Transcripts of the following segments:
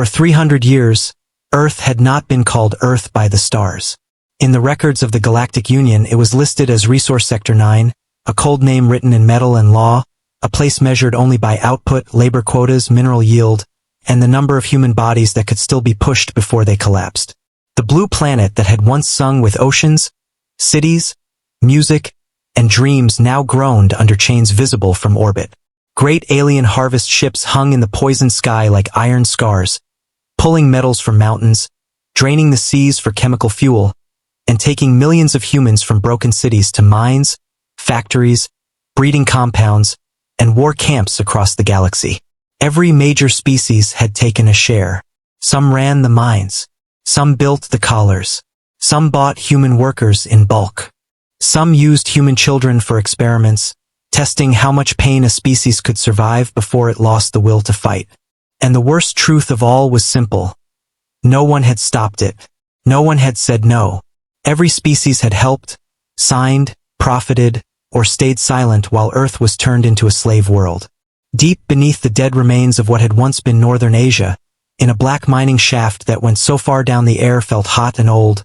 For 300 years, Earth had not been called Earth by the stars. In the records of the Galactic Union, it was listed as Resource Sector 9, a cold name written in metal and law, a place measured only by output, labor quotas, mineral yield, and the number of human bodies that could still be pushed before they collapsed. The blue planet that had once sung with oceans, cities, music, and dreams now groaned under chains visible from orbit. Great alien harvest ships hung in the poisoned sky like iron scars, pulling metals from mountains, draining the seas for chemical fuel, and taking millions of humans from broken cities to mines, factories, breeding compounds, and war camps across the galaxy. Every major species had taken a share. Some ran the mines. Some built the collars. Some bought human workers in bulk. Some used human children for experiments, testing how much pain a species could survive before it lost the will to fight. And the worst truth of all was simple. No one had stopped it. No one had said no. Every species had helped, signed, profited, or stayed silent while Earth was turned into a slave world. Deep beneath the dead remains of what had once been Northern Asia, in a black mining shaft that went so far down the air felt hot and old,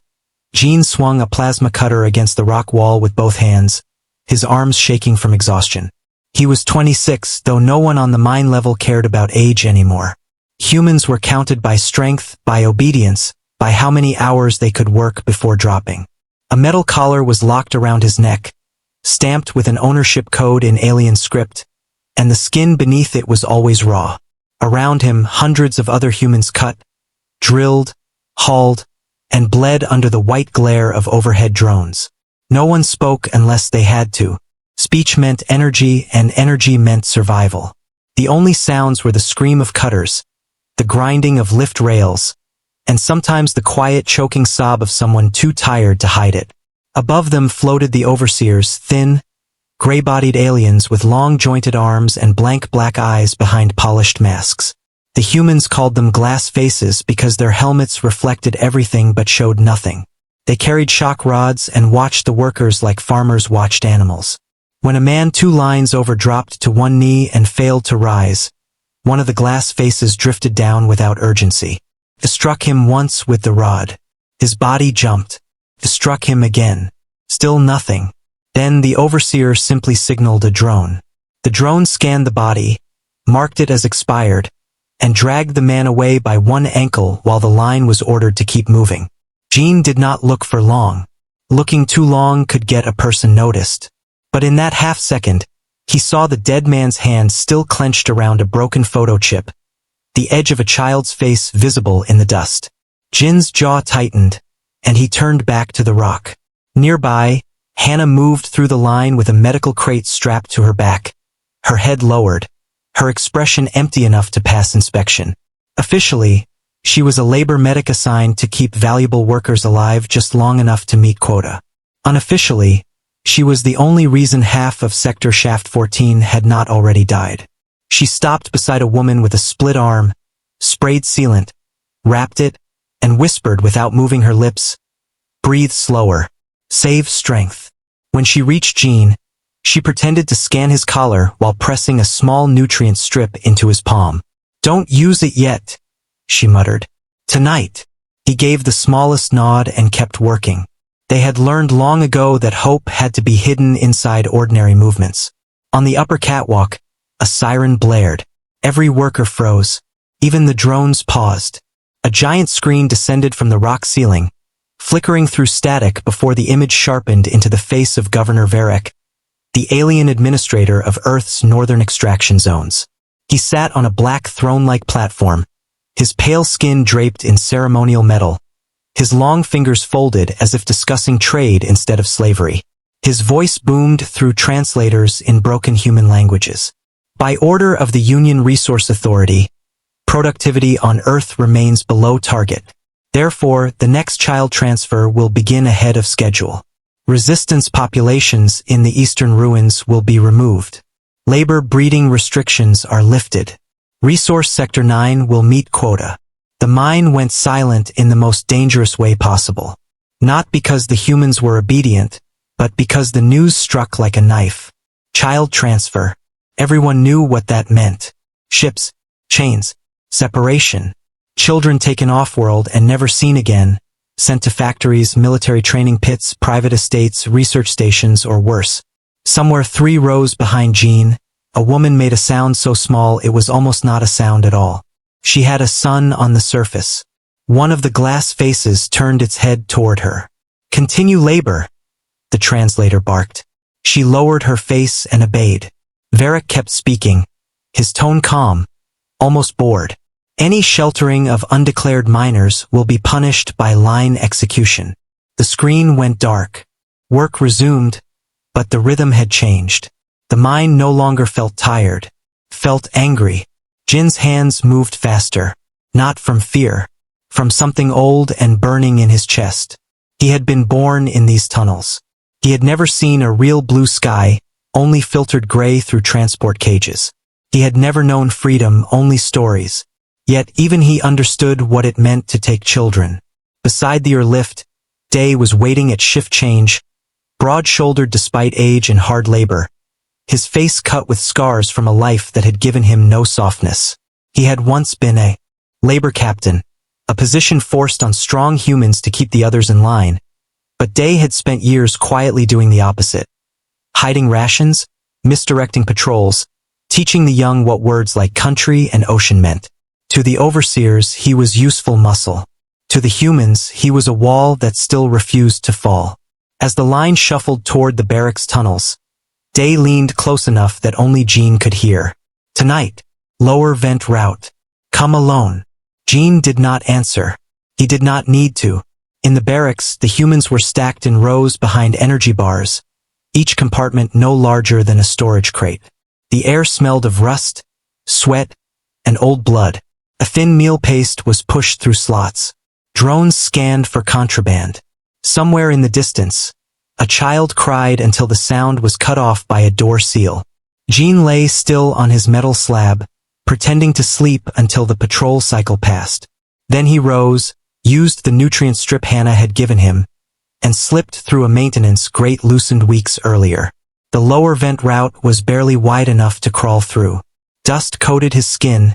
Gene swung a plasma cutter against the rock wall with both hands, his arms shaking from exhaustion. He was 26, though no one on the mine level cared about age anymore. Humans were counted by strength, by obedience, by how many hours they could work before dropping. A metal collar was locked around his neck, stamped with an ownership code in alien script, and the skin beneath it was always raw. Around him, hundreds of other humans cut, drilled, hauled, and bled under the white glare of overhead drones. No one spoke unless they had to. Speech meant energy, and energy meant survival. The only sounds were the scream of cutters, the grinding of lift rails, and sometimes the quiet choking sob of someone too tired to hide it. Above them floated the overseers, thin, gray-bodied aliens with long jointed arms and blank black eyes behind polished masks. The humans called them glass faces because their helmets reflected everything but showed nothing. They carried shock rods and watched the workers like farmers watched animals. When a man 2 lines over dropped to one knee and failed to rise, one of the glass faces drifted down without urgency. It struck him once with the rod. His body jumped. It struck him again. Still nothing. Then the overseer simply signaled a drone. The drone scanned the body, marked it as expired, and dragged the man away by one ankle while the line was ordered to keep moving. Gene did not look for long. Looking too long could get a person noticed. But in that half-second, he saw the dead man's hand still clenched around a broken photo chip, the edge of a child's face visible in the dust. Jin's jaw tightened, and he turned back to the rock. Nearby, Hannah moved through the line with a medical crate strapped to her back, her head lowered, her expression empty enough to pass inspection. Officially, she was a labor medic assigned to keep valuable workers alive just long enough to meet quota. Unofficially, she was the only reason half of Sector Shaft 14 had not already died. She stopped beside a woman with a split arm, sprayed sealant, wrapped it, and whispered without moving her lips, "Breathe slower. Save strength." When she reached Gene, she pretended to scan his collar while pressing a small nutrient strip into his palm. "Don't use it yet," she muttered. "Tonight." He gave the smallest nod and kept working. They had learned long ago that hope had to be hidden inside ordinary movements. On the upper catwalk, a siren blared. Every worker froze. Even the drones paused. A giant screen descended from the rock ceiling, flickering through static before the image sharpened into the face of Governor Varek, the alien administrator of Earth's northern extraction zones. He sat on a black throne-like platform, his pale skin draped in ceremonial metal, his long fingers folded as if discussing trade instead of slavery. His voice boomed through translators in broken human languages. By order of the Union Resource Authority, productivity on Earth remains below target. Therefore, the next child transfer will begin ahead of schedule. Resistance populations in the eastern ruins will be removed. Labor breeding restrictions are lifted. Resource Sector 9 will meet quota. The mine went silent in the most dangerous way possible. Not because the humans were obedient, but because the news struck like a knife. Child transfer. Everyone knew what that meant. Ships, chains, separation. Children taken off-world and never seen again, sent to factories, military training pits, private estates, research stations, or worse. Somewhere 3 rows behind Jean, a woman made a sound so small it was almost not a sound at all. She had a son on the surface. One of the glass faces turned its head toward her. "Continue labor," the translator barked. She lowered her face and obeyed. Varric kept speaking, his tone calm, almost bored. "Any sheltering of undeclared minors will be punished by line execution." The screen went dark. Work resumed, but the rhythm had changed. The mine no longer felt tired, felt angry. Jin's hands moved faster, not from fear, from something old and burning in his chest. He had been born in these tunnels. He had never seen a real blue sky, only filtered gray through transport cages. He had never known freedom, only stories. Yet even he understood what it meant to take children. Beside the lift, Day was waiting at shift change, broad-shouldered despite age and hard labor, his face cut with scars from a life that had given him no softness. He had once been a labor captain, a position forced on strong humans to keep the others in line, but Day had spent years quietly doing the opposite. Hiding rations, misdirecting patrols, teaching the young what words like country and ocean meant. To the overseers, he was useful muscle. To the humans, he was a wall that still refused to fall. As the line shuffled toward the barracks tunnels, Day leaned close enough that only Jean could hear. "Tonight, lower vent route. Come alone." Jean did not answer. He did not need to. In the barracks, the humans were stacked in rows behind energy bars, each compartment no larger than a storage crate. The air smelled of rust, sweat, and old blood. A thin meal paste was pushed through slots. Drones scanned for contraband. Somewhere in the distance, a child cried until the sound was cut off by a door seal. Jean lay still on his metal slab, pretending to sleep until the patrol cycle passed. Then he rose, used the nutrient strip Hannah had given him, and slipped through a maintenance grate loosened weeks earlier. The lower vent route was barely wide enough to crawl through. Dust coated his skin,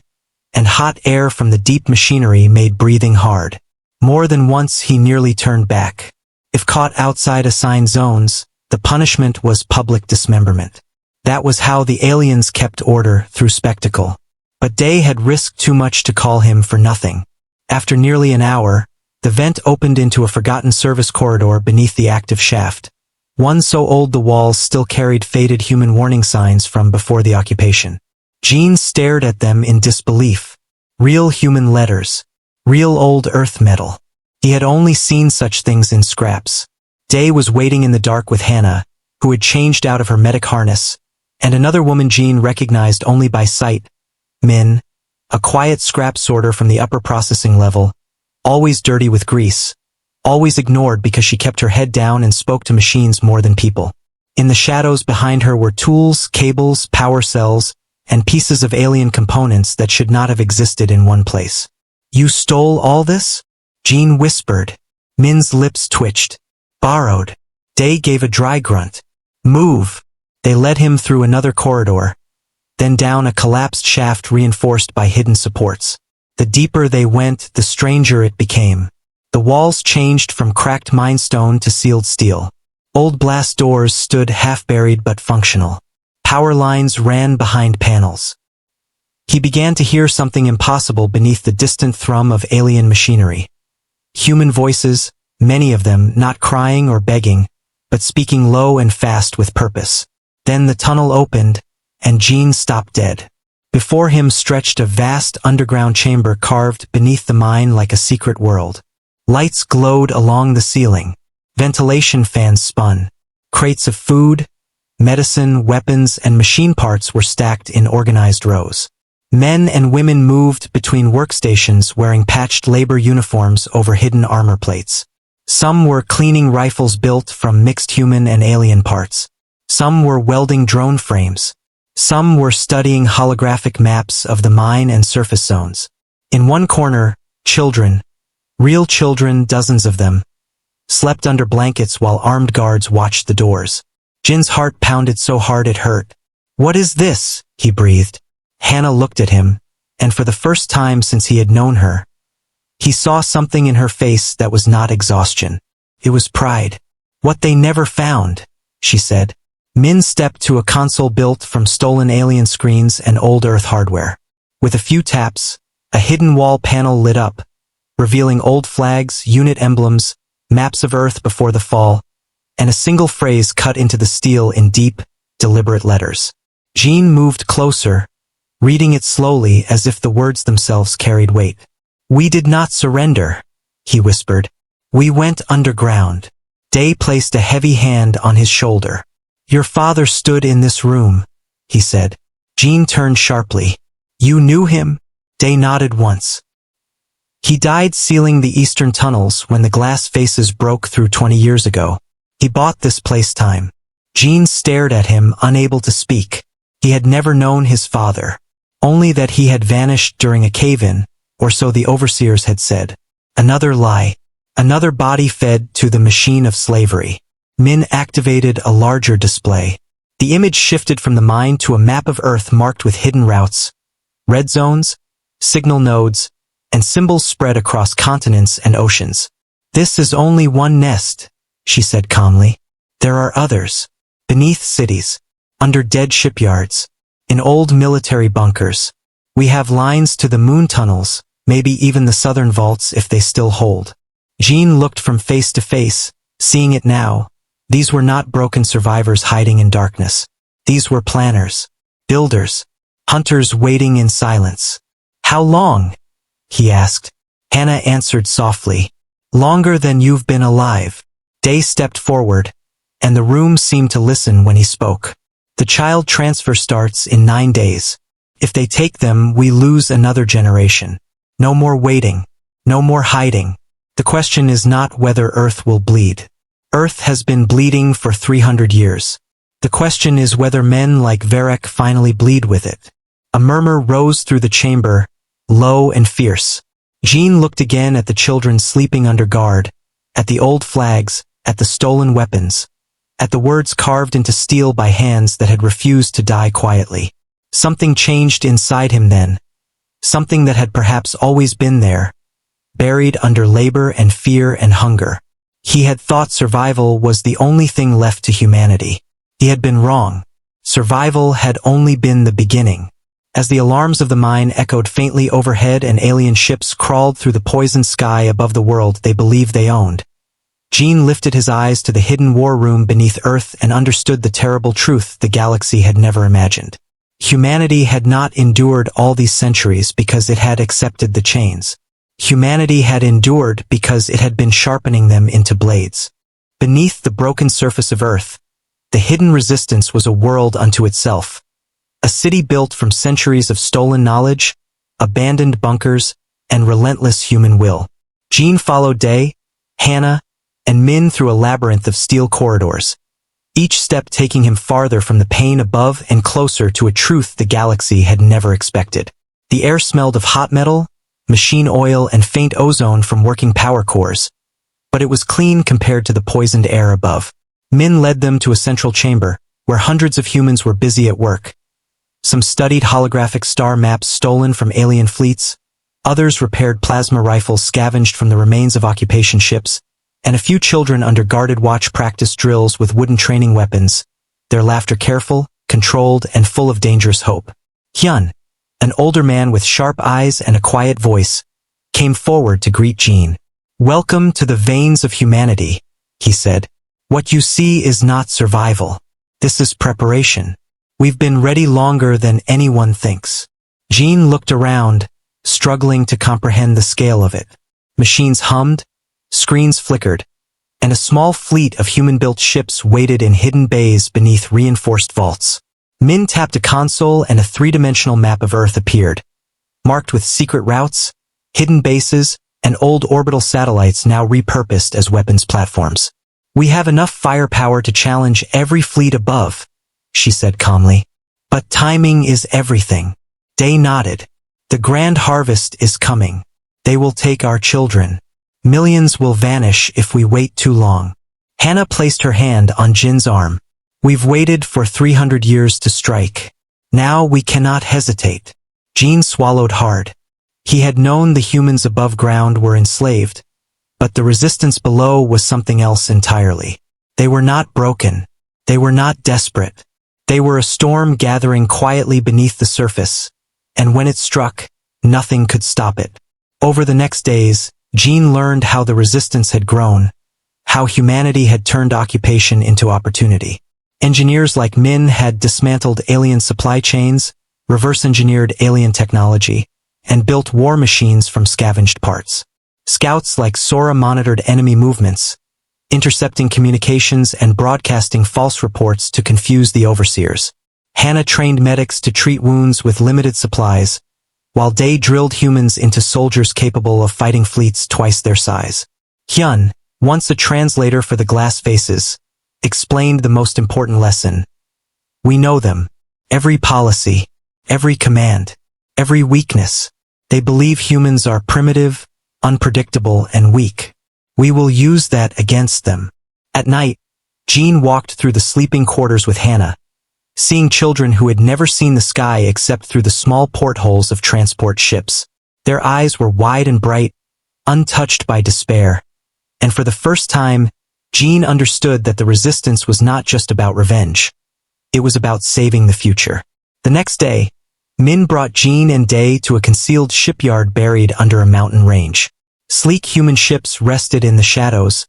and hot air from the deep machinery made breathing hard. More than once he nearly turned back. If caught outside assigned zones, the punishment was public dismemberment. That was how the aliens kept order through spectacle. But Day had risked too much to call him for nothing. After nearly an hour, the vent opened into a forgotten service corridor beneath the active shaft. One so old the walls still carried faded human warning signs from before the occupation. Jean stared at them in disbelief. Real human letters. Real old earth metal. He had only seen such things in scraps. Day was waiting in the dark with Hannah, who had changed out of her medic harness, and another woman Jean recognized only by sight, Min, a quiet scrap sorter from the upper processing level, always dirty with grease, always ignored because she kept her head down and spoke to machines more than people. In the shadows behind her were tools, cables, power cells, and pieces of alien components that should not have existed in one place. "You stole all this?" Jean whispered. Min's lips twitched. "Borrowed." Day gave a dry grunt. "Move." They led him through another corridor, then down a collapsed shaft reinforced by hidden supports. The deeper they went, the stranger it became. The walls changed from cracked minestone to sealed steel. Old blast doors stood half-buried but functional. Power lines ran behind panels. He began to hear something impossible beneath the distant thrum of alien machinery. Human voices, many of them not crying or begging, but speaking low and fast with purpose. Then the tunnel opened, and Jean stopped dead. Before him stretched a vast underground chamber carved beneath the mine like a secret world. Lights glowed along the ceiling. Ventilation fans spun. Crates of food, medicine, weapons, and machine parts were stacked in organized rows. Men and women moved between workstations wearing patched labor uniforms over hidden armor plates. Some were cleaning rifles built from mixed human and alien parts. Some were welding drone frames. Some were studying holographic maps of the mine and surface zones. In one corner, children, real children, dozens of them, slept under blankets while armed guards watched the doors. Jin's heart pounded so hard it hurt. "What is this?" he breathed. Hannah looked at him, and for the first time since he had known her, He saw something in her face that was not exhaustion. It was pride. What they never found, she said. Min stepped to a console built from stolen alien screens and old Earth hardware. With a few taps, a hidden wall panel lit up, revealing old flags, unit emblems, maps of Earth before the fall, and a single phrase cut into the steel in deep, deliberate letters. Jean moved closer, reading it slowly as if the words themselves carried weight. "We did not surrender," he whispered. "We went underground." Day placed a heavy hand on his shoulder. "Your father stood in this room," he said. Jean turned sharply. "You knew him?" Day nodded once. "He died sealing the eastern tunnels when the glass faces broke through 20 years ago. He bought this place time." Jean stared at him, unable to speak. He had never known his father. Only that he had vanished during a cave-in, or so the overseers had said. Another lie. Another body fed to the machine of slavery. Min activated a larger display. The image shifted from the mind to a map of Earth marked with hidden routes, red zones, signal nodes, and symbols spread across continents and oceans. "This is only one nest," she said calmly. "There are others. Beneath cities, under dead shipyards, in old military bunkers. We have lines to the moon tunnels, maybe even the southern vaults if they still hold." Jean looked from face to face, seeing it now. These were not broken survivors hiding in darkness. These were planners, builders, hunters waiting in silence. "How long?" he asked. Hannah answered softly. "Longer than you've been alive." Day stepped forward, and the room seemed to listen when he spoke. "The child transfer starts in 9 days. If they take them, we lose another generation. No more waiting. No more hiding. The question is not whether Earth will bleed. Earth has been bleeding for 300 years. The question is whether men like Varek finally bleed with it." A murmur rose through the chamber, low and fierce. Jean looked again at the children sleeping under guard, at the old flags, at the stolen weapons, at the words carved into steel by hands that had refused to die quietly. Something changed inside him then. Something that had perhaps always been there, buried under labor and fear and hunger. He had thought survival was the only thing left to humanity. He had been wrong. Survival had only been the beginning. As the alarms of the mine echoed faintly overhead and alien ships crawled through the poisoned sky above the world they believed they owned, Jean lifted his eyes to the hidden war room beneath Earth and understood the terrible truth the galaxy had never imagined. Humanity had not endured all these centuries because it had accepted the chains. Humanity had endured because it had been sharpening them into blades. Beneath the broken surface of Earth, the hidden resistance was a world unto itself. A city built from centuries of stolen knowledge, abandoned bunkers, and relentless human will. Jean followed Day, Hannah, and Min through a labyrinth of steel corridors, each step taking him farther from the pain above and closer to a truth the galaxy had never expected. The air smelled of hot metal, machine oil, and faint ozone from working power cores, but it was clean compared to the poisoned air above. Min led them to a central chamber, where hundreds of humans were busy at work. Some studied holographic star maps stolen from alien fleets, others repaired plasma rifles scavenged from the remains of occupation ships, and a few children under guarded watch practiced drills with wooden training weapons, their laughter careful, controlled, and full of dangerous hope. Hyun, an older man with sharp eyes and a quiet voice, came forward to greet Jean. "Welcome to the veins of humanity," he said. "What you see is not survival. This is preparation. We've been ready longer than anyone thinks." Jean looked around, struggling to comprehend the scale of it. Machines hummed, screens flickered, and a small fleet of human-built ships waited in hidden bays beneath reinforced vaults. Min tapped a console and a three-dimensional map of Earth appeared, marked with secret routes, hidden bases, and old orbital satellites now repurposed as weapons platforms. "We have enough firepower to challenge every fleet above," she said calmly. "But timing is everything." Day nodded. "The grand harvest is coming. They will take our children. Millions will vanish if we wait too long." Hannah placed her hand on Jin's arm. "We've waited for 300 years to strike. Now we cannot hesitate." Jean swallowed hard. He had known the humans above ground were enslaved, but the resistance below was something else entirely. They were not broken. They were not desperate. They were a storm gathering quietly beneath the surface, and when it struck, nothing could stop it. Over the next days, Jean learned how the resistance had grown, how humanity had turned occupation into opportunity. Engineers like Min had dismantled alien supply chains, reverse-engineered alien technology, and built war machines from scavenged parts. Scouts like Sora monitored enemy movements, intercepting communications and broadcasting false reports to confuse the overseers. Hannah trained medics to treat wounds with limited supplies, while Day drilled humans into soldiers capable of fighting fleets twice their size. Hyun, once a translator for the glass faces, explained the most important lesson. We know them. Every policy, every command, every weakness. They believe humans are primitive, unpredictable, and weak. We will use that against them. At night, Jean walked through the sleeping quarters with Hannah, seeing children who had never seen the sky except through the small portholes of transport ships. Their eyes were wide and bright, untouched by despair, and for the first time, Jean understood that the resistance was not just about revenge. It was about saving the future. The next day, Min brought Jean and Day to a concealed shipyard buried under a mountain range. Sleek human ships rested in the shadows,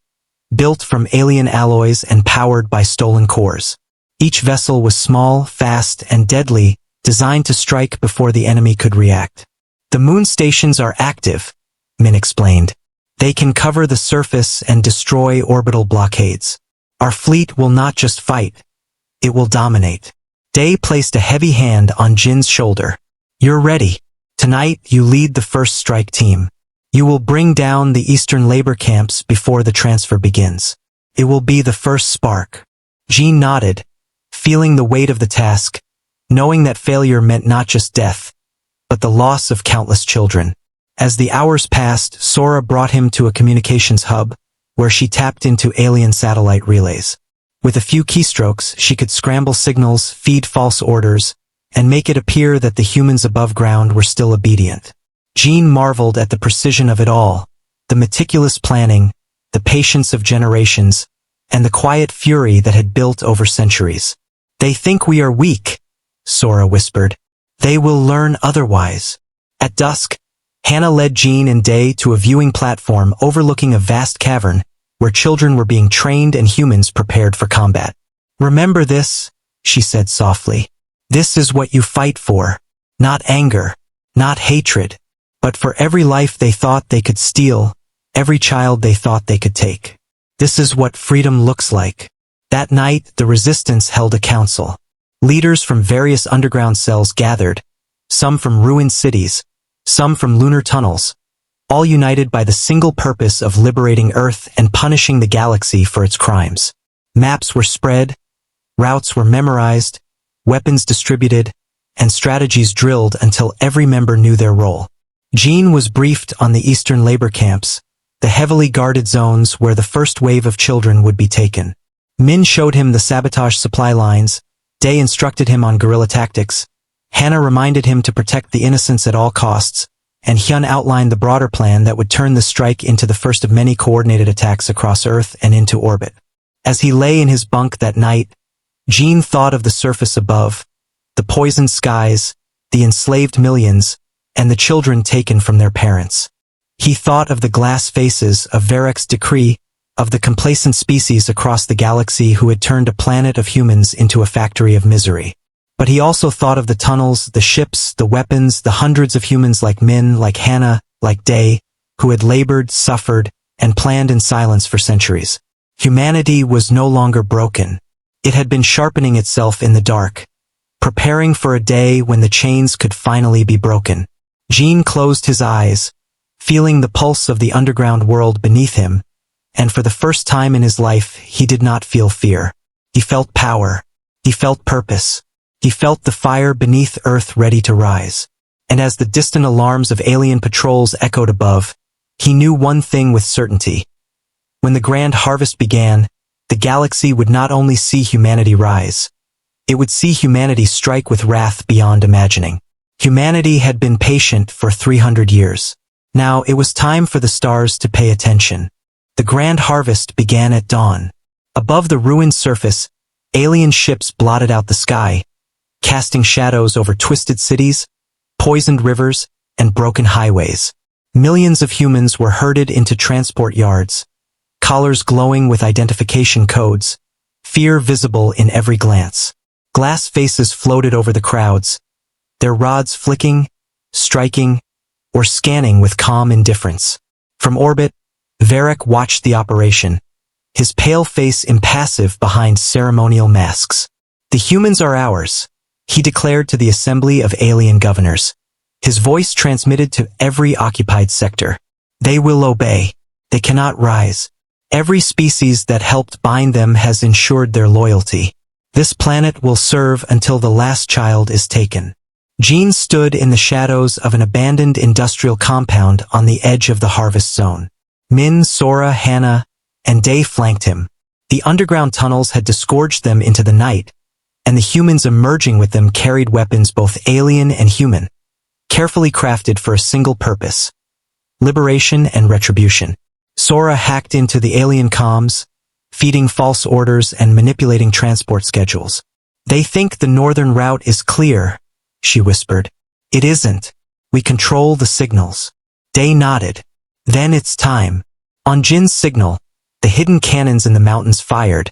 built from alien alloys and powered by stolen cores. Each vessel was small, fast, and deadly, designed to strike before the enemy could react. The moon stations are active, Min explained. They can cover the surface and destroy orbital blockades. Our fleet will not just fight, it will dominate. Day placed a heavy hand on Jin's shoulder. You're ready. Tonight you lead the first strike team. You will bring down the Eastern labor camps before the transfer begins. It will be the first spark. Jean nodded, feeling the weight of the task, knowing that failure meant not just death, but the loss of countless children. As the hours passed, Sora brought him to a communications hub, where she tapped into alien satellite relays. With a few keystrokes, she could scramble signals, feed false orders, and make it appear that the humans above ground were still obedient. Jean marveled at the precision of it all, the meticulous planning, the patience of generations, and the quiet fury that had built over centuries. They think we are weak, Sora whispered. They will learn otherwise. At dusk, Hannah led Jean and Day to a viewing platform overlooking a vast cavern where children were being trained and humans prepared for combat. Remember this, she said softly. This is what you fight for. Not anger, not hatred, but for every life they thought they could steal, every child they thought they could take. This is what freedom looks like. That night, the resistance held a council. Leaders from various underground cells gathered, some from ruined cities, some from lunar tunnels, all united by the single purpose of liberating Earth and punishing the galaxy for its crimes. Maps were spread, routes were memorized, weapons distributed, and strategies drilled until every member knew their role. Jean was briefed on the Eastern labor camps, the heavily guarded zones where the first wave of children would be taken. Min showed him the sabotage supply lines, Day instructed him on guerrilla tactics, Hannah reminded him to protect the innocents at all costs, and Hyun outlined the broader plan that would turn the strike into the first of many coordinated attacks across Earth and into orbit. As he lay in his bunk that night, Jean thought of the surface above, the poisoned skies, the enslaved millions, and the children taken from their parents. He thought of the glass faces of Varek's decree, of the complacent species across the galaxy who had turned a planet of humans into a factory of misery. But he also thought of the tunnels, the ships, the weapons, the hundreds of humans like Min, like Hannah, like Day, who had labored, suffered, and planned in silence for centuries. Humanity was no longer broken. It had been sharpening itself in the dark, preparing for a day when the chains could finally be broken. Jean closed his eyes, feeling the pulse of the underground world beneath him, and for the first time in his life, he did not feel fear. He felt power. He felt purpose. He felt the fire beneath Earth ready to rise. And as the distant alarms of alien patrols echoed above, he knew one thing with certainty. When the grand harvest began, the galaxy would not only see humanity rise, it would see humanity strike with wrath beyond imagining. Humanity had been patient for 300 years. Now it was time for the stars to pay attention. The grand harvest began at dawn. Above the ruined surface, alien ships blotted out the sky, casting shadows over twisted cities, poisoned rivers, and broken highways. Millions of humans were herded into transport yards, collars glowing with identification codes, fear visible in every glance. Glass faces floated over the crowds, their rods flicking, striking, or scanning with calm indifference. From orbit, Varric watched the operation, his pale face impassive behind ceremonial masks. "The humans are ours," he declared to the assembly of alien governors. His voice transmitted to every occupied sector. "They will obey. They cannot rise. Every species that helped bind them has ensured their loyalty. This planet will serve until the last child is taken." Jean stood in the shadows of an abandoned industrial compound on the edge of the harvest zone. Min, Sora, Hannah, and Day flanked him. The underground tunnels had disgorged them into the night, and the humans emerging with them carried weapons both alien and human, carefully crafted for a single purpose: liberation and retribution. Sora hacked into the alien comms, feeding false orders and manipulating transport schedules. "They think the northern route is clear," she whispered. "It isn't. We control the signals." Day nodded. "Then it's time." On Jin's signal, the hidden cannons in the mountains fired,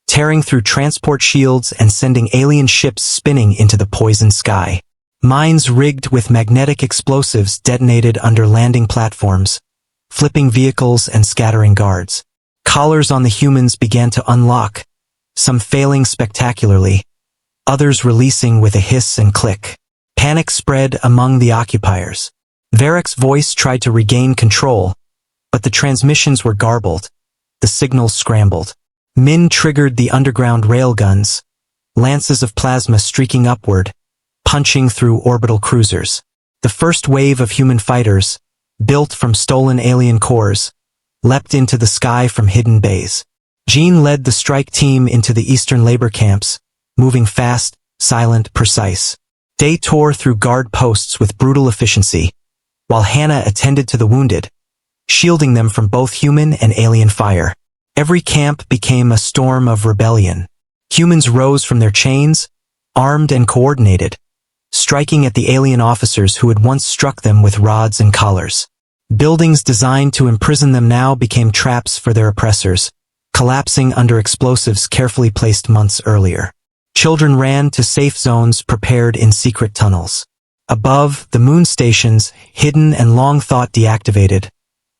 tearing through transport shields and sending alien ships spinning into the poisoned sky. Mines rigged with magnetic explosives detonated under landing platforms, flipping vehicles and scattering guards. Collars on the humans began to unlock, some failing spectacularly, others releasing with a hiss and click. Panic spread among the occupiers. Varric's voice tried to regain control, but the transmissions were garbled, the signals scrambled. Min triggered the underground railguns, lances of plasma streaking upward, punching through orbital cruisers. The first wave of human fighters, built from stolen alien cores, leapt into the sky from hidden bays. Jean led the strike team into the eastern labor camps, moving fast, silent, precise. Day tore through guard posts with brutal efficiency, while Hannah attended to the wounded, shielding them from both human and alien fire. Every camp became a storm of rebellion. Humans rose from their chains, armed and coordinated, striking at the alien officers who had once struck them with rods and collars. Buildings designed to imprison them now became traps for their oppressors, collapsing under explosives carefully placed months earlier. Children ran to safe zones prepared in secret tunnels. Above, the moon stations, hidden and long thought deactivated,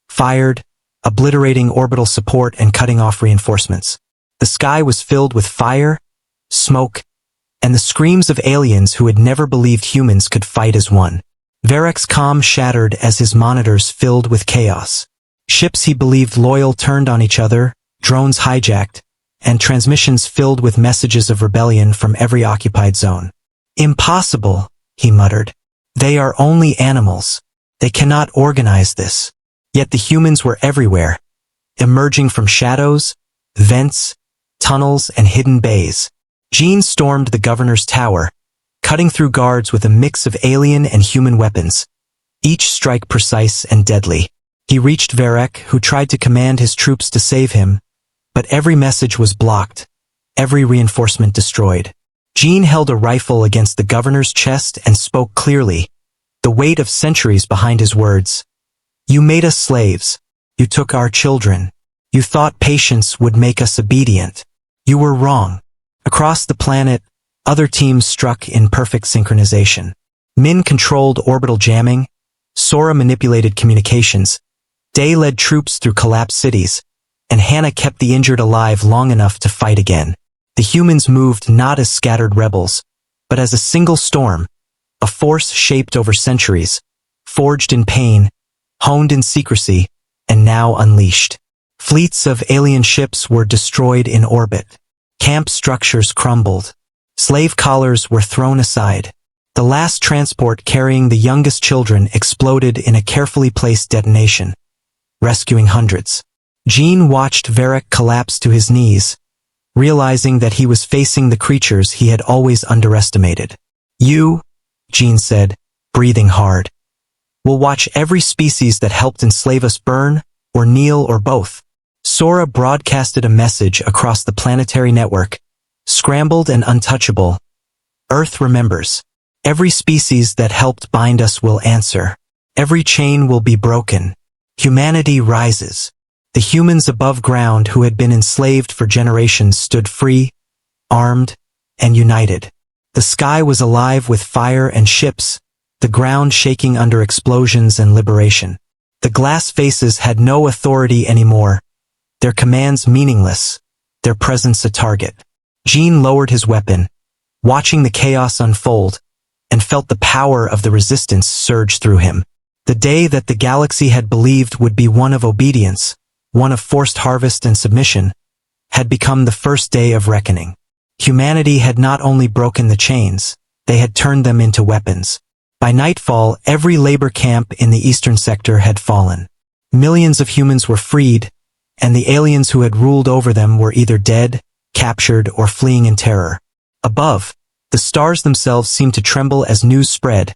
fired, obliterating orbital support and cutting off reinforcements. The sky was filled with fire, smoke, and the screams of aliens who had never believed humans could fight as one. Varric's calm shattered as his monitors filled with chaos. Ships he believed loyal turned on each other, drones hijacked, and transmissions filled with messages of rebellion from every occupied zone. "Impossible," he muttered. "They are only animals. They cannot organize this." Yet the humans were everywhere, emerging from shadows, vents, tunnels, and hidden bays. Jean stormed the governor's tower, cutting through guards with a mix of alien and human weapons, each strike precise and deadly. He reached Varric, who tried to command his troops to save him, but every message was blocked, every reinforcement destroyed. Jean held a rifle against the governor's chest and spoke clearly, the weight of centuries behind his words. "You made us slaves. You took our children. You thought patience would make us obedient. You were wrong." Across the planet, other teams struck in perfect synchronization. Min controlled orbital jamming, Sora manipulated communications, Day led troops through collapsed cities, and Hannah kept the injured alive long enough to fight again. The humans moved not as scattered rebels, but as a single storm, a force shaped over centuries, forged in pain, honed in secrecy, and now unleashed. Fleets of alien ships were destroyed in orbit. Camp structures crumbled. Slave collars were thrown aside. The last transport carrying the youngest children exploded in a carefully placed detonation, rescuing hundreds. Jean watched Varric collapse to his knees, realizing that he was facing the creatures he had always underestimated. "You," Jean said, breathing hard. We'll watch every species that helped enslave us burn, or kneel, or both. Sora broadcasted a message across the planetary network. Scrambled and untouchable. Earth remembers. Every species that helped bind us will answer. Every chain will be broken. Humanity rises. The humans above ground who had been enslaved for generations stood free, armed, and united. The sky was alive with fire and ships, the ground shaking under explosions and liberation. The glass faces had no authority anymore, their commands meaningless, their presence a target. Jean lowered his weapon, watching the chaos unfold, and felt the power of the resistance surge through him. The day that the galaxy had believed would be one of obedience, one of forced harvest and submission, had become the first day of reckoning. Humanity had not only broken the chains, they had turned them into weapons. By nightfall, every labor camp in the eastern sector had fallen. Millions of humans were freed, and the aliens who had ruled over them were either dead, captured, or fleeing in terror. Above, the stars themselves seemed to tremble as news spread,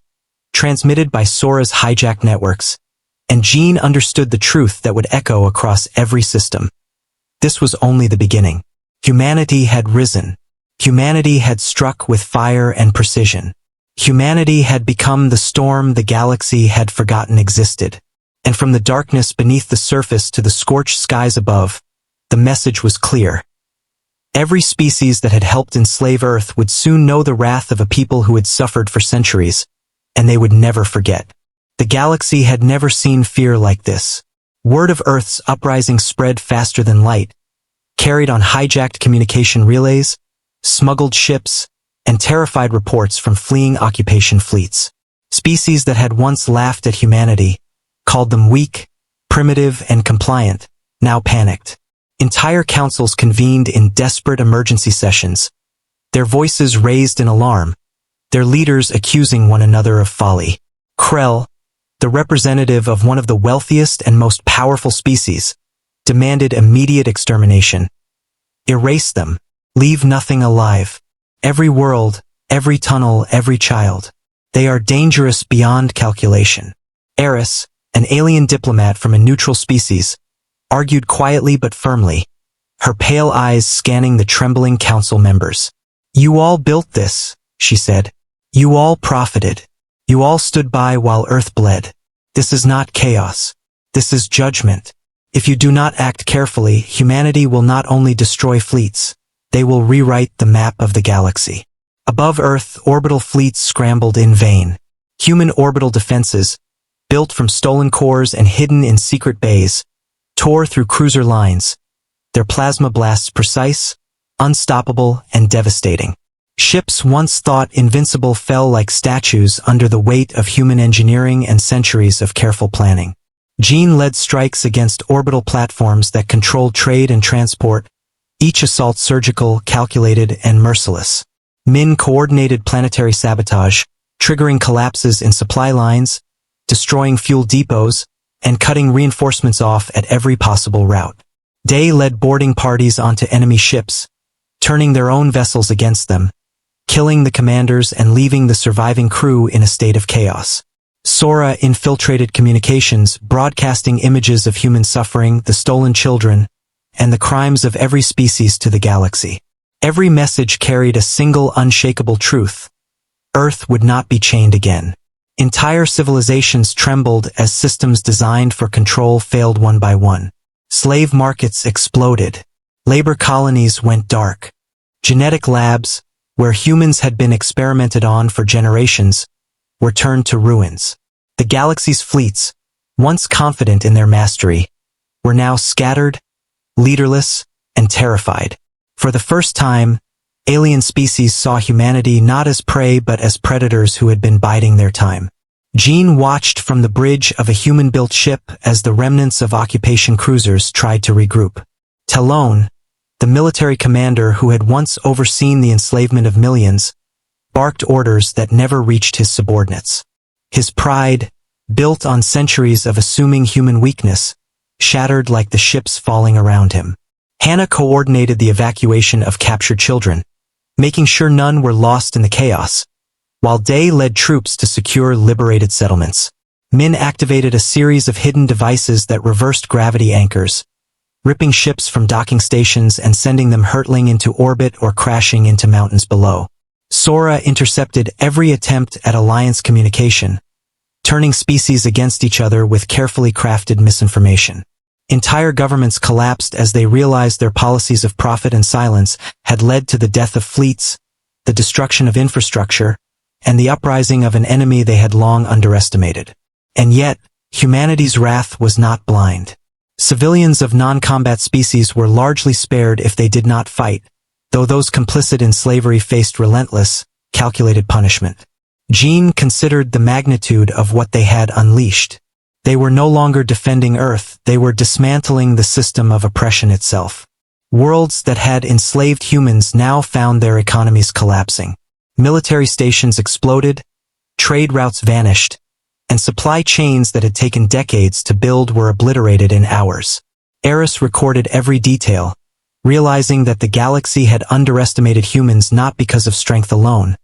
transmitted by Sora's hijacked networks, and Jean understood the truth that would echo across every system. This was only the beginning. Humanity had risen. Humanity had struck with fire and precision. Humanity had become the storm the galaxy had forgotten existed. And from the darkness beneath the surface to the scorched skies above, the message was clear. Every species that had helped enslave Earth would soon know the wrath of a people who had suffered for centuries, and they would never forget. The galaxy had never seen fear like this. Word of Earth's uprising spread faster than light, carried on hijacked communication relays, smuggled ships, and terrified reports from fleeing occupation fleets. Species that had once laughed at humanity, called them weak, primitive, and compliant, now panicked. Entire councils convened in desperate emergency sessions, their voices raised in alarm, their leaders accusing one another of folly. Krell, the representative of one of the wealthiest and most powerful species, demanded immediate extermination. Erase them. Leave nothing alive. Every world, every tunnel, every child. They are dangerous beyond calculation. Eris, an alien diplomat from a neutral species, argued quietly but firmly, her pale eyes scanning the trembling council members. You all built this, she said. You all profited. You all stood by while Earth bled. This is not chaos. This is judgment. If you do not act carefully, humanity will not only destroy fleets, they will rewrite the map of the galaxy. Above Earth, orbital fleets scrambled in vain. Human orbital defenses, built from stolen cores and hidden in secret bays, tore through cruiser lines, their plasma blasts precise, unstoppable, and devastating. Ships once thought invincible fell like statues under the weight of human engineering and centuries of careful planning. Jean led strikes against orbital platforms that controlled trade and transport, each assault surgical, calculated, and merciless. Min coordinated planetary sabotage, triggering collapses in supply lines, destroying fuel depots, and cutting reinforcements off at every possible route. Day led boarding parties onto enemy ships, turning their own vessels against them, killing the commanders and leaving the surviving crew in a state of chaos. Sora infiltrated communications, broadcasting images of human suffering, the stolen children, and the crimes of every species to the galaxy. Every message carried a single unshakable truth. Earth would not be chained again. Entire civilizations trembled as systems designed for control failed one by one. Slave markets exploded. Labor colonies went dark. Genetic labs, where humans had been experimented on for generations, were turned to ruins. The galaxy's fleets, once confident in their mastery, were now scattered, leaderless, and terrified. For the first time, alien species saw humanity not as prey but as predators who had been biding their time. Jean watched from the bridge of a human-built ship as the remnants of occupation cruisers tried to regroup. Talon, the military commander who had once overseen the enslavement of millions, barked orders that never reached his subordinates. His pride, built on centuries of assuming human weakness, shattered like the ships falling around him. Hannah coordinated the evacuation of captured children, making sure none were lost in the chaos, while Day led troops to secure liberated settlements. Min activated a series of hidden devices that reversed gravity anchors, ripping ships from docking stations and sending them hurtling into orbit or crashing into mountains below. Sora intercepted every attempt at alliance communication, turning species against each other with carefully crafted misinformation. Entire governments collapsed as they realized their policies of profit and silence had led to the death of fleets, the destruction of infrastructure, and the uprising of an enemy they had long underestimated. And yet, humanity's wrath was not blind. Civilians of non-combat species were largely spared if they did not fight, though those complicit in slavery faced relentless, calculated punishment. Jean considered the magnitude of what they had unleashed. They were no longer defending Earth, they were dismantling the system of oppression itself. Worlds that had enslaved humans now found their economies collapsing. Military stations exploded, trade routes vanished, and supply chains that had taken decades to build were obliterated in hours. Eris recorded every detail, realizing that the galaxy had underestimated humans not because of strength alone,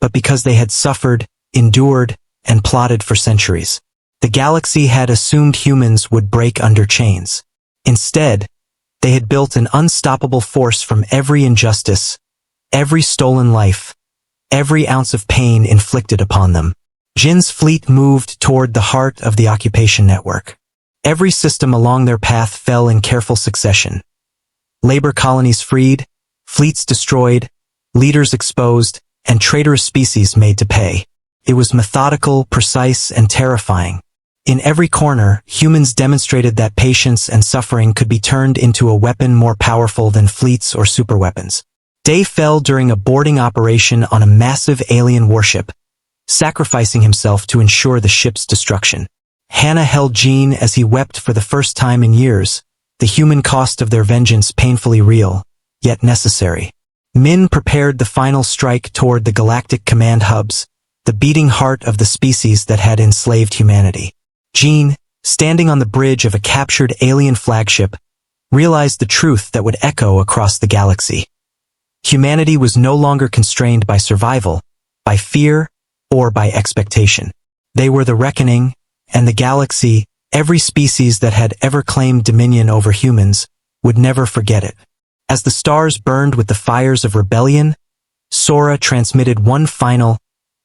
but because they had suffered, endured, and plotted for centuries. The galaxy had assumed humans would break under chains. Instead, they had built an unstoppable force from every injustice, every stolen life, every ounce of pain inflicted upon them. Jin's fleet moved toward the heart of the occupation network. Every system along their path fell in careful succession. Labor colonies freed, fleets destroyed, leaders exposed, and traitorous species made to pay. It was methodical, precise, and terrifying. In every corner, humans demonstrated that patience and suffering could be turned into a weapon more powerful than fleets or superweapons. Day fell during a boarding operation on a massive alien warship, sacrificing himself to ensure the ship's destruction. Hannah held Jean as he wept for the first time in years, the human cost of their vengeance painfully real, yet necessary. Min prepared the final strike toward the galactic command hubs, the beating heart of the species that had enslaved humanity. Jean, standing on the bridge of a captured alien flagship, realized the truth that would echo across the galaxy. Humanity was no longer constrained by survival, by fear, or by expectation. They were the reckoning, and the galaxy, every species that had ever claimed dominion over humans, would never forget it. As the stars burned with the fires of rebellion, Sora transmitted one final,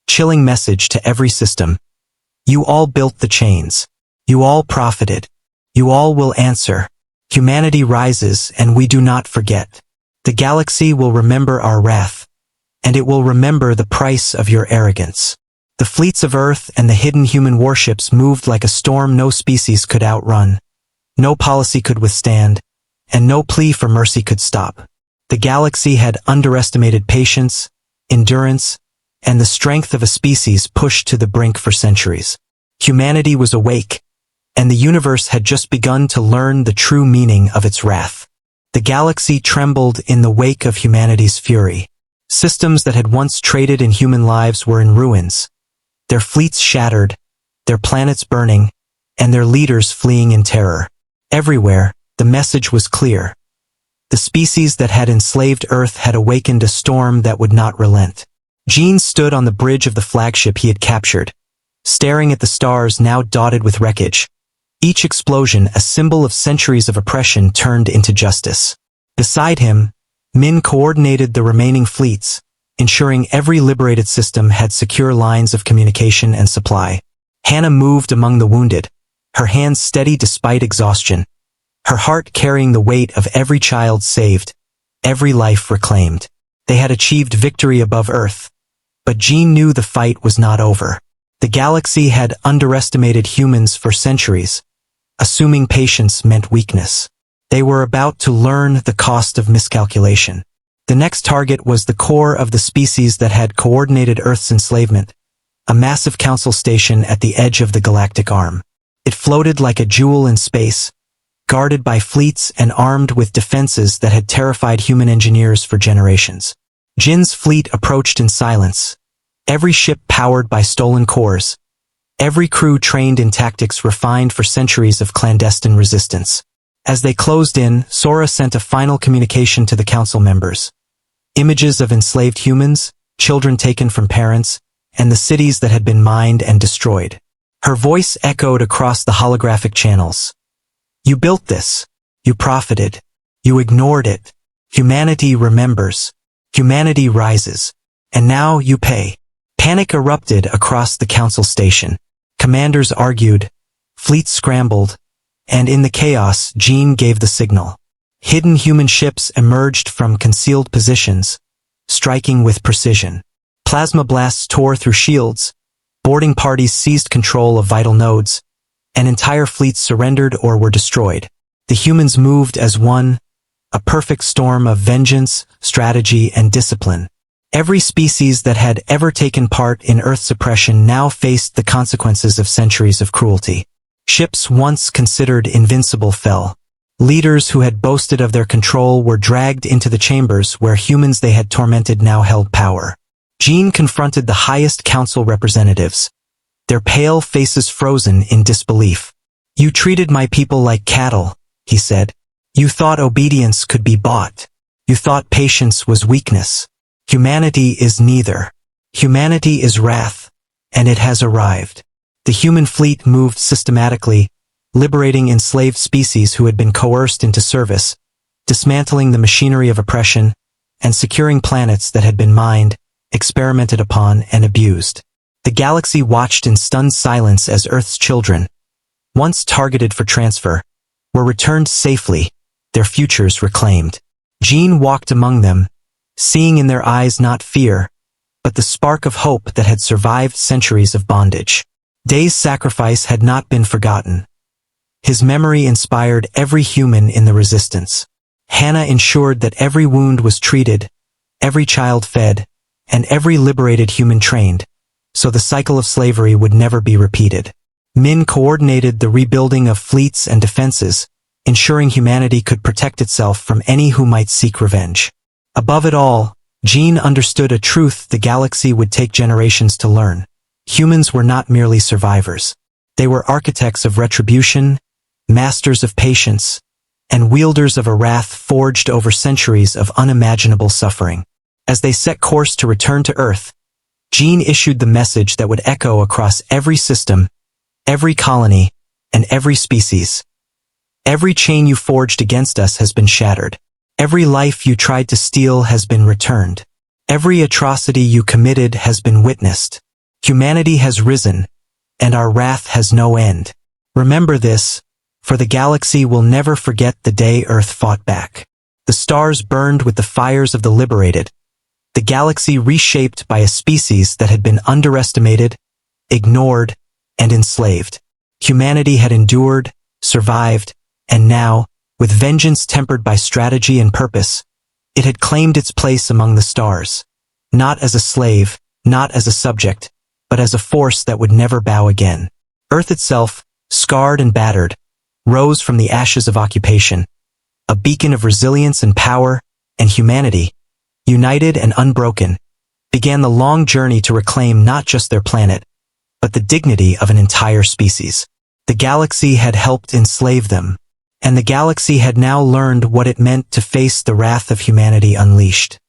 chilling message to every system. You all built the chains. You all profited. You all will answer. Humanity rises and we do not forget. The galaxy will remember our wrath, and it will remember the price of your arrogance. The fleets of Earth and the hidden human warships moved like a storm no species could outrun, no policy could withstand, and no plea for mercy could stop. The galaxy had underestimated patience, endurance, and the strength of a species pushed to the brink for centuries. Humanity was awake, and the universe had just begun to learn the true meaning of its wrath. The galaxy trembled in the wake of humanity's fury. Systems that had once traded in human lives were in ruins, their fleets shattered, their planets burning, and their leaders fleeing in terror. Everywhere, the message was clear. The species that had enslaved Earth had awakened a storm that would not relent. Jean stood on the bridge of the flagship he had captured, staring at the stars now dotted with wreckage. Each explosion, a symbol of centuries of oppression turned into justice. Beside him, Min coordinated the remaining fleets, ensuring every liberated system had secure lines of communication and supply. Hannah moved among the wounded, her hands steady despite exhaustion, her heart carrying the weight of every child saved, every life reclaimed. They had achieved victory above Earth, but Jean knew the fight was not over. The galaxy had underestimated humans for centuries, assuming patience meant weakness. They were about to learn the cost of miscalculation. The next target was the core of the species that had coordinated Earth's enslavement, a massive council station at the edge of the galactic arm. It floated like a jewel in space, guarded by fleets and armed with defenses that had terrified human engineers for generations. Jin's fleet approached in silence, every ship powered by stolen cores, every crew trained in tactics refined for centuries of clandestine resistance. As they closed in, Sora sent a final communication to the council members. Images of enslaved humans, children taken from parents, and the cities that had been mined and destroyed. Her voice echoed across the holographic channels. You built this. You profited. You ignored it. Humanity remembers. Humanity rises. And now you pay. Panic erupted across the council station. Commanders argued. Fleets scrambled. And in the chaos, Jean gave the signal. Hidden human ships emerged from concealed positions, striking with precision. Plasma blasts tore through shields. Boarding parties seized control of vital nodes, and entire fleets surrendered or were destroyed. The humans moved as one, a perfect storm of vengeance, strategy, and discipline. Every species that had ever taken part in Earth suppression now faced the consequences of centuries of cruelty. Ships once considered invincible fell. Leaders who had boasted of their control were dragged into the chambers where humans they had tormented now held power. Jean confronted the highest council representatives, their pale faces frozen in disbelief. You treated my people like cattle, he said. You thought obedience could be bought. You thought patience was weakness. Humanity is neither. Humanity is wrath, and it has arrived. The human fleet moved systematically, liberating enslaved species who had been coerced into service, dismantling the machinery of oppression, and securing planets that had been mined, experimented upon, and abused. The galaxy watched in stunned silence as Earth's children, once targeted for transfer, were returned safely, their futures reclaimed. Jean walked among them, seeing in their eyes not fear, but the spark of hope that had survived centuries of bondage. Day's sacrifice had not been forgotten. His memory inspired every human in the resistance. Hannah ensured that every wound was treated, every child fed, and every liberated human trained, so the cycle of slavery would never be repeated. Min coordinated the rebuilding of fleets and defenses, ensuring humanity could protect itself from any who might seek revenge. Above it all, Jean understood a truth the galaxy would take generations to learn. Humans were not merely survivors. They were architects of retribution, masters of patience, and wielders of a wrath forged over centuries of unimaginable suffering. As they set course to return to Earth, Jean issued the message that would echo across every system, every colony, and every species. Every chain you forged against us has been shattered. Every life you tried to steal has been returned. Every atrocity you committed has been witnessed. Humanity has risen, and our wrath has no end. Remember this, for the galaxy will never forget the day Earth fought back. The stars burned with the fires of the liberated, the galaxy reshaped by a species that had been underestimated, ignored, and enslaved. Humanity had endured, survived, and now, with vengeance tempered by strategy and purpose, it had claimed its place among the stars. Not as a slave, not as a subject, but as a force that would never bow again. Earth itself, scarred and battered, rose from the ashes of occupation, a beacon of resilience and power, and humanity, united and unbroken, began the long journey to reclaim not just their planet, but the dignity of an entire species. The galaxy had helped enslave them, and the galaxy had now learned what it meant to face the wrath of humanity unleashed.